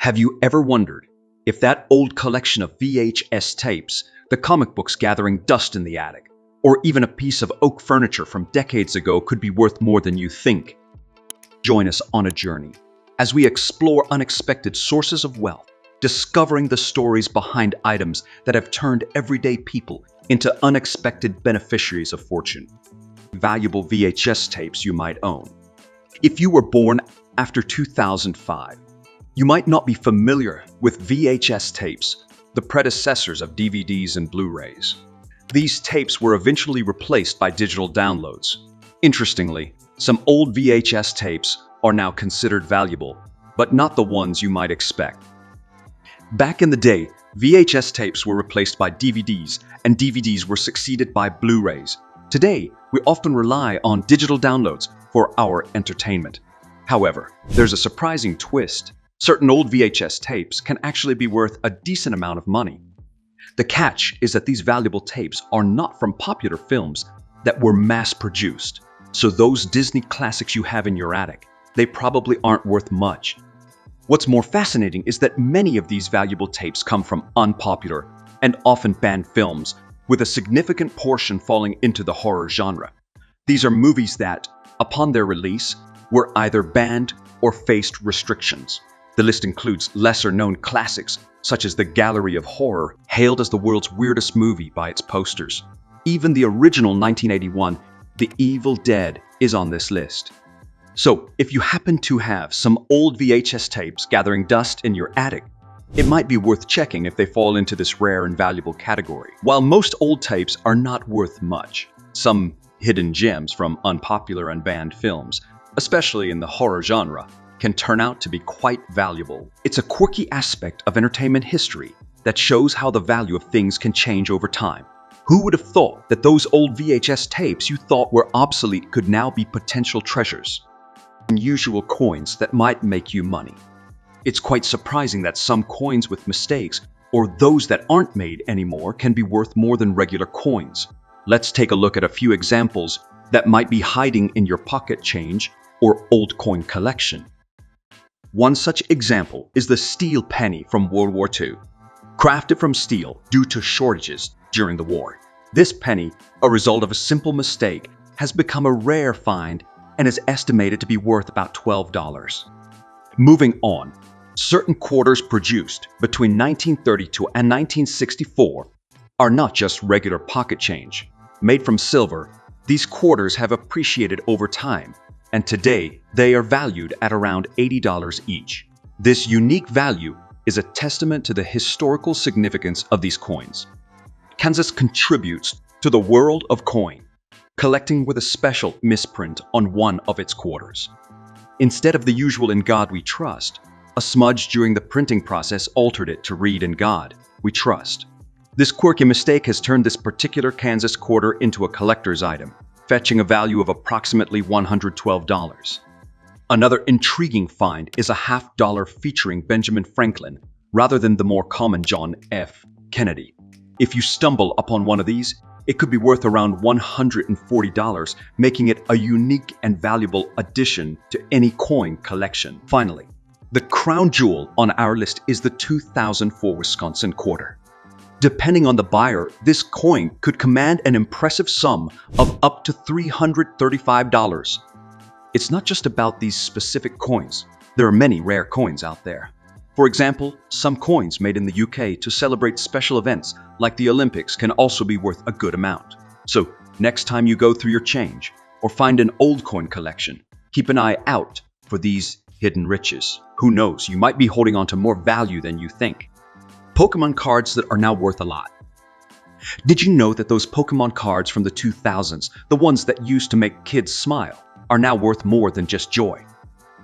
Have you ever wondered if that old collection of VHS tapes, the comic books gathering dust in the attic, or even a piece of oak furniture from decades ago could be worth more than you think? Join us on a journey as we explore unexpected sources of wealth, discovering the stories behind items that have turned everyday people into unexpected beneficiaries of fortune. Valuable VHS tapes you might own. If you were born after 2005, you might not be familiar with VHS tapes, the predecessors of DVDs and Blu-rays. These tapes were eventually replaced by digital downloads. Interestingly, some old VHS tapes are now considered valuable, but not the ones you might expect. Back in the day, VHS tapes were replaced by DVDs, and DVDs were succeeded by Blu-rays. Today, we often rely on digital downloads for our entertainment. However, there's a surprising twist. Certain old VHS tapes can actually be worth a decent amount of money. The catch is that these valuable tapes are not from popular films that were mass-produced. So those Disney classics you have in your attic, they probably aren't worth much. What's more fascinating is that many of these valuable tapes come from unpopular and often banned films, with a significant portion falling into the horror genre. These are movies that, upon their release, were either banned or faced restrictions. The list includes lesser-known classics, such as The Gallery of Horror, hailed as the world's weirdest movie by its posters. Even the original 1981, The Evil Dead, is on this list. So, if you happen to have some old VHS tapes gathering dust in your attic, it might be worth checking if they fall into this rare and valuable category. While most old tapes are not worth much, some hidden gems from unpopular and banned films, especially in the horror genre, can turn out to be quite valuable. It's a quirky aspect of entertainment history that shows how the value of things can change over time. Who would have thought that those old VHS tapes you thought were obsolete could now be potential treasures? Unusual coins that might make you money. It's quite surprising that some coins with mistakes, or those that aren't made anymore, can be worth more than regular coins. Let's take a look at a few examples that might be hiding in your pocket change or old coin collection. One such example is the steel penny from World War II. Crafted from steel due to shortages during the war, this penny, a result of a simple mistake, has become a rare find and is estimated to be worth about $12. Moving on, certain quarters produced between 1932 and 1964 are not just regular pocket change. Made from silver, these quarters have appreciated over time, and today they are valued at around $80 each. This unique value is a testament to the historical significance of these coins. Kansas contributes to the world of coin, collecting with a special misprint on one of its quarters. Instead of the usual "In God We Trust," a smudge during the printing process altered it to read "In God We Trust." This quirky mistake has turned this particular Kansas quarter into a collector's item, fetching a value of approximately $112. Another intriguing find is a $50 featuring Benjamin Franklin, rather than the more common John F. Kennedy. If you stumble upon one of these, it could be worth around $140, making it a unique and valuable addition to any coin collection. Finally, the crown jewel on our list is the 2004 Wisconsin quarter. Depending on the buyer, this coin could command an impressive sum of up to $335. It's not just about these specific coins. There are many rare coins out there. For example, some coins made in the UK to celebrate special events like the Olympics can also be worth a good amount. So, next time you go through your change or find an old coin collection, keep an eye out for these hidden riches. Who knows, you might be holding on to more value than you think. Pokemon cards that are now worth a lot. Did you know that those Pokemon cards from the 2000s, the ones that used to make kids smile, are now worth more than just joy?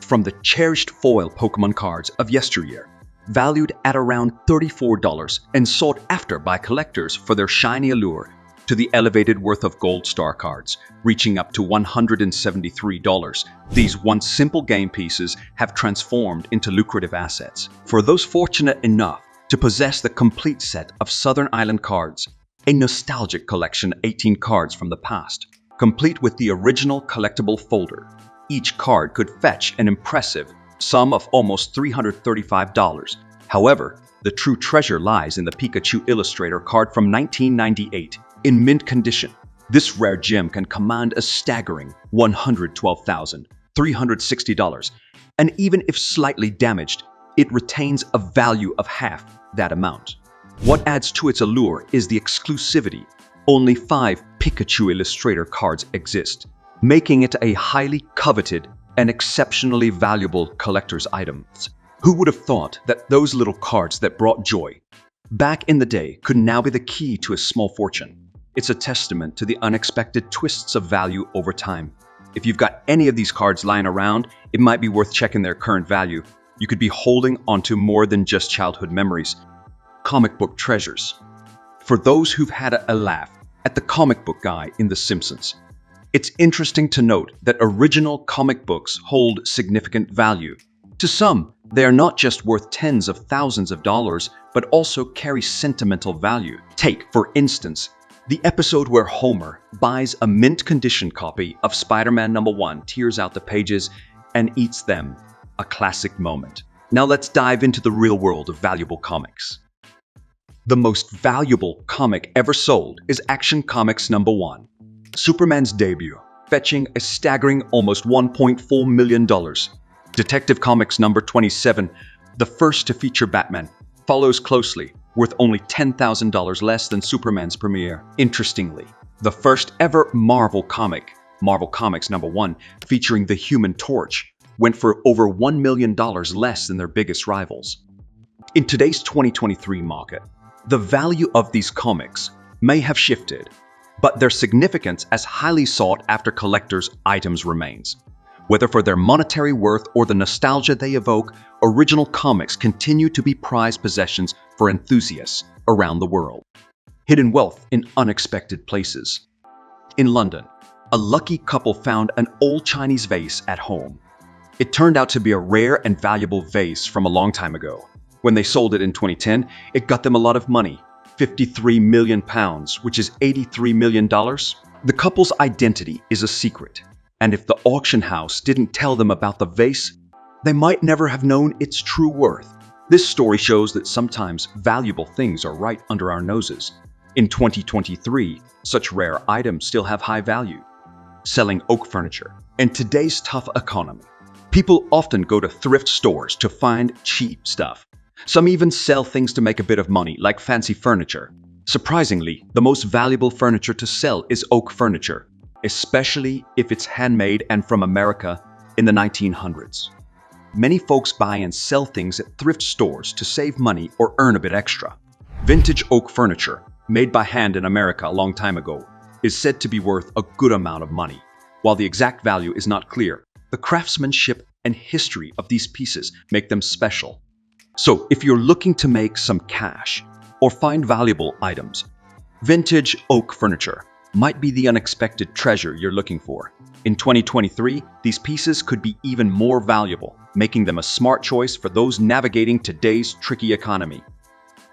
From the cherished foil Pokemon cards of yesteryear, valued at around $34 and sought after by collectors for their shiny allure, to the elevated worth of Gold Star cards, reaching up to $173. These once simple game pieces have transformed into lucrative assets. For those fortunate enough to possess the complete set of Southern Island cards, a nostalgic collection of 18 cards from the past, complete with the original collectible folder. Each card could fetch an impressive some of almost $335. However, the true treasure lies in the Pikachu Illustrator card from 1998 in mint condition. This rare gem can command a staggering $112,360, and even if slightly damaged, it retains a value of half that amount. What adds to its allure is the exclusivity. Only 5 Pikachu Illustrator cards exist, making it a highly coveted and exceptionally valuable collector's item. Who would have thought that those little cards that brought joy back in the day could now be the key to a small fortune? It's a testament to the unexpected twists of value over time. If you've got any of these cards lying around, it might be worth checking their current value. You could be holding onto more than just childhood memories. Comic book treasures. For those who've had a laugh at the comic book guy in The Simpsons, it's interesting to note that original comic books hold significant value. To some, they are not just worth tens of thousands of dollars, but also carry sentimental value. Take, for instance, the episode where Homer buys a mint condition copy of Spider-Man #1, tears out the pages, and eats them. A classic moment. Now let's dive into the real world of valuable comics. The most valuable comic ever sold is Action Comics #1, Superman's debut, fetching a staggering almost $1.4 million. Detective Comics #27, the first to feature Batman, follows closely, worth only $10,000 less than Superman's premiere. Interestingly, the first ever Marvel comic, Marvel Comics #1, featuring the Human Torch, went for over $1 million less than their biggest rivals. In today's 2023 market, the value of these comics may have shifted, but their significance as highly sought-after collectors' items remains. Whether for their monetary worth or the nostalgia they evoke, original comics continue to be prized possessions for enthusiasts around the world. Hidden wealth in unexpected places. In London, a lucky couple found an old Chinese vase at home. It turned out to be a rare and valuable vase from a long time ago. When they sold it in 2010, it got them a lot of money, £53 million, which is $83 million. The couple's identity is a secret, and if the auction house didn't tell them about the vase, they might never have known its true worth. This story shows that sometimes valuable things are right under our noses. In 2023, such rare items still have high value. Selling oak furniture. In today's tough economy, people often go to thrift stores to find cheap stuff. Some even sell things to make a bit of money, like fancy furniture. Surprisingly, the most valuable furniture to sell is oak furniture, especially if it's handmade and from America in the 1900s. Many folks buy and sell things at thrift stores to save money or earn a bit extra. Vintage oak furniture, made by hand in America a long time ago, is said to be worth a good amount of money. While the exact value is not clear, the craftsmanship and history of these pieces make them special. So, if you're looking to make some cash or find valuable items, vintage oak furniture might be the unexpected treasure you're looking for. In 2023, these pieces could be even more valuable, making them a smart choice for those navigating today's tricky economy.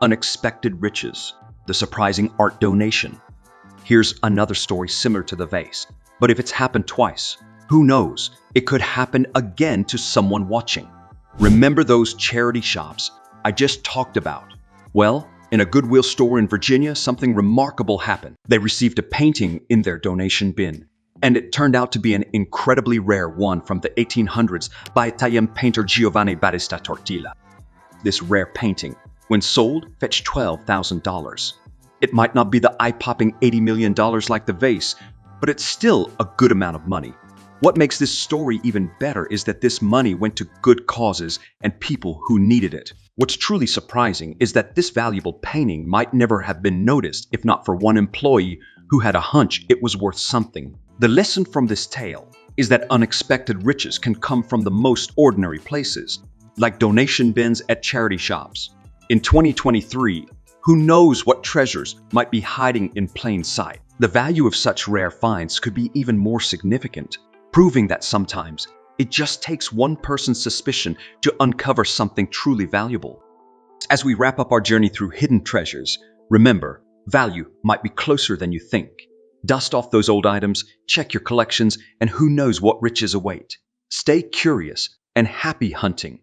Unexpected riches, the surprising art donation. Here's another story similar to the vase, but if it's happened twice, who knows, it could happen again to someone watching. Remember those charity shops I just talked about? Well, in a Goodwill store in Virginia, something remarkable happened. They received a painting in their donation bin, and it turned out to be an incredibly rare one from the 1800s by Italian painter Giovanni Battista Tortilla. This rare painting, when sold, fetched $12,000. It might not be the eye-popping $80 million like the vase, but it's still a good amount of money. What makes this story even better is that this money went to good causes and people who needed it. What's truly surprising is that this valuable painting might never have been noticed if not for one employee who had a hunch it was worth something. The lesson from this tale is that unexpected riches can come from the most ordinary places, like donation bins at charity shops. In 2023, who knows what treasures might be hiding in plain sight? The value of such rare finds could be even more significant, proving that sometimes it just takes one person's suspicion to uncover something truly valuable. As we wrap up our journey through hidden treasures, remember, value might be closer than you think. Dust off those old items, check your collections, and who knows what riches await. Stay curious, and happy hunting.